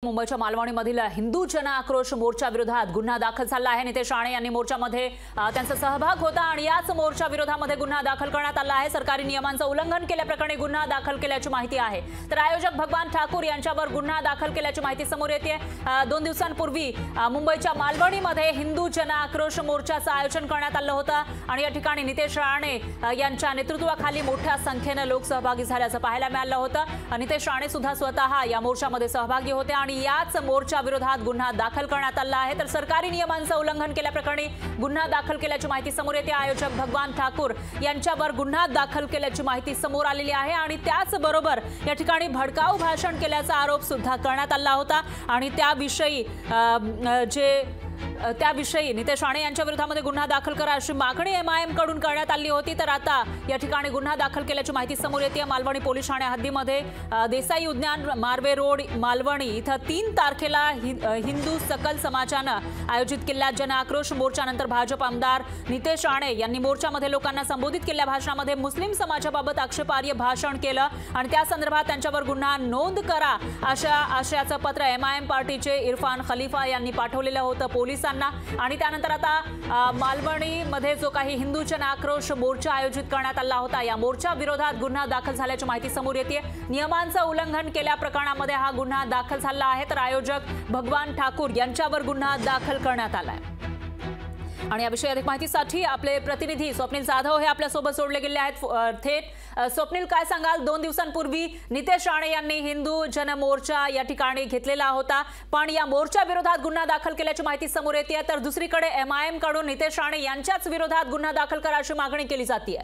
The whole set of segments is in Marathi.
मुंबईच्या मालवणीमधील हिंदू जन आक्रोश मोर्चा विरोधात गुन्हा दाखल झाला आहे। नितेश राणे यांनी मोर्चामध्ये त्यांचा सहभाग होता आणि याच मोर्चा विरोधामध्ये गुन्हा दाखल करण्यात आला आहे। सरकारी नियमांचं उल्लंघन केल्याप्रकरणी गुन्हा दाखल केल्याची माहिती आहे। तर आयोजक भगवान ठाकूर यांच्यावर गुन्हा दाखल केल्याची माहिती समोर येते। 2 दिवसांपूर्वी मुंबईच्या मालवणीमध्ये हिंदू जन आक्रोश मोर्चाचं आयोजन करण्यात आलं होतं आणि या ठिकाणी नितेश राणे यांच्या नेतृत्वाखाली मोठ्या संख्येने लोक सहभागी झाल्याचं पाहायला मिळालं होतं। नितेश राणे सुद्धा स्वतः या मोर्चामध्ये सहभागी होते आणि याच मोर्चा विरोधात गुन्हा दाखल करण्यात आला आहे। तर सरकारी नियमांचं उल्लंघन केल्याप्रकरणी गुन्हा दाखल केल्याची माहिती समोर येते। आयोजक भगवान ठाकूर यांच्यावर गुन्हा दाखल केल्याची माहिती समोर आलेली आहे आणि त्याचबरोबर या ठिकाणी भडकाऊ भाषण केल्याचा आरोप सुद्धा करण्यात आला होता आणि त्याविषयी नितेश राणे यांच्या विरोधामध्ये गुन्हा दाखल करा अशी मागणी MIM कडून करण्यात आली होती। तर आता या ठिकाणी गुन्हा दाखल केल्याची माहिती समोर येते। मालवणी पोलीस ठाणे हद्दीमध्ये देसाई उद्यान मार्वे रोड मालवणी इथं 3 तारखेला हिंदू सकल समाजानं आयोजित केलेल्या जन आक्रोश मोर्चानंतर भाजप आमदार नितेश राणे यांनी मोर्चामध्ये लोकांना संबोधित केलेल्या भाषणामध्ये मुस्लिम समाजाबाबत आक्षेपार्ह भाषण केलं आणि त्या संदर्भात त्यांच्यावर गुन्हा नोंद करा अशाचं पत्र MIM पार्टीचे इरफान खलीफा यांनी पाठवलेलं होतं पोलिसांना। आणि त्यानंतर आता मालवणीमध्ये जो काही हिंदू जन आक्रोश मोर्चा आयोजित करण्यात आला होता या मोर्चा विरोधात गुन्हा दाखल झाल्याची माहिती समोर येते। नियमांचं उल्लंघन केल्या प्रकरणामध्ये हा गुन्हा दाखल झाला आहे। तर आयोजक भगवान ठाकूर यांच्यावर गुन्हा दाखल करण्यात आला आहे आणि याविषयी अधिक माहितीसाठी आपले प्रतिनिधी स्वप्नील जाधव हे आपल्या सोबत जोडले गेले आहेत थेट। स्वप्नील, काय सांगाल? 2 दिवसांपूर्वी नितेश राणे यांनी हिंदू जन मोर्चा या ठिकाणी घेतलेला होता, पण या मोर्चा विरोधात गुन्हा दाखल केल्याची माहिती समोर येते। तर दुसरीकडे MIM कडून नितेश राणे यांच्याच विरोधात गुन्हा दाखल करा अशी मागणी केली जाते।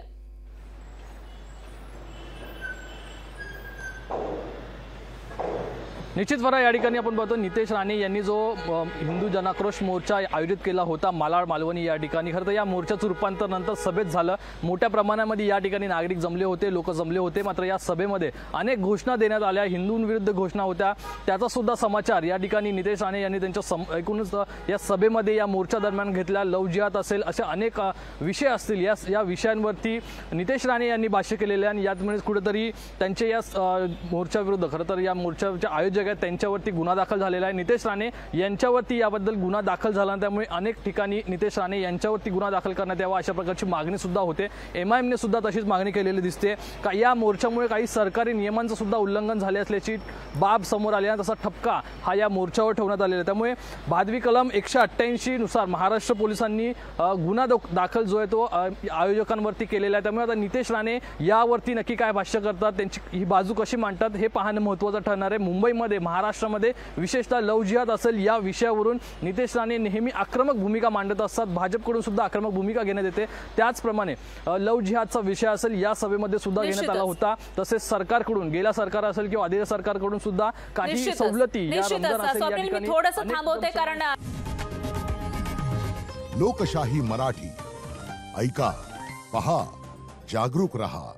निश्चितपणे या ठिकाणी आपण पाहतो नितेश राणे यांनी जो हिंदू जनाक्रोश मोर्चा आयोजित केला होता मालाड मालवणी या ठिकाणी, खरं तर या मोर्चाचं रूपांतर नंतर सभेत झालं। मोठ्या प्रमाणामध्ये या ठिकाणी नागरिक जमले होते, लोक जमले होते, मात्र या सभेमध्ये अनेक घोषणा देण्यात आल्या, हिंदूंविरुद्ध घोषणा होत्या, त्याचा सुद्धा समाचार या ठिकाणी नितेश राणे यांनी त्यांच्या एकूणच या सभेमध्ये या मोर्चा दरम्यान घेतला। लव जिहाद असेल असे अनेक विषय असतील, या विषयांवरती नितेश राणे यांनी भाष्य केलेले आणि यामुळे कुठेतरी त्यांचे या मोर्चाविरुद्ध खरं तर या मोर्चाचे आयोजक त्यांच्यावरती गुन्हा दाखल झालेला आहे। नितेश राणे यांच्यावरती याबद्दल गुन्हा दाखल झाला, त्यामुळे अनेक ठिकाणी नितेश राणे यांच्यावरती गुन्हा दाखल करण्यात यावा अशा प्रकारची मागणी सुद्धा होते। MIM ने सुद्धा तशीच मागणी केलेली दिसते का या मोर्चामुळे काही सरकारी नियमांचं सुद्धा उल्लंघन झाले असल्याची बाब समोर आली आणि तसा ठपका हा या मोर्चावर ठेवण्यात आलेला आहे। त्यामुळे भादवी कलम 188 नुसार महाराष्ट्र पोलिसांनी गुन्हा दाखल जो आहे तो आयोजकांवरती केलेला आहे। त्यामुळे आता नितेश राणे यावरती नक्की काय भाष्य करतात, त्यांची ही बाजू कशी मांडतात हे पाहणं महत्त्वाचं ठरणार आहे। मुंबईमध्ये महाराष्ट्रामध्ये विशेषतः लव जिहाद असेल या विषयावरून नितेश राणे नेहमी आक्रमक भूमिका मांडत असतात, भाजपकडून सुद्धा आक्रमक भूमिका घेण्यात येते। त्याचप्रमाणे लव जिहादचा विषय असेल या सभेमध्ये सुद्धा घेण्यात आला होता। तसेच सरकारकडून गेल्या सरकार असेल किंवा आधीच्या सरकारकडून सुद्धा काही सवलती या रमजान असेल या ठिकाणी थोडंसं थांबवते कारण लोकशाही मराठी ऐका, पहा, जागरूक रहा।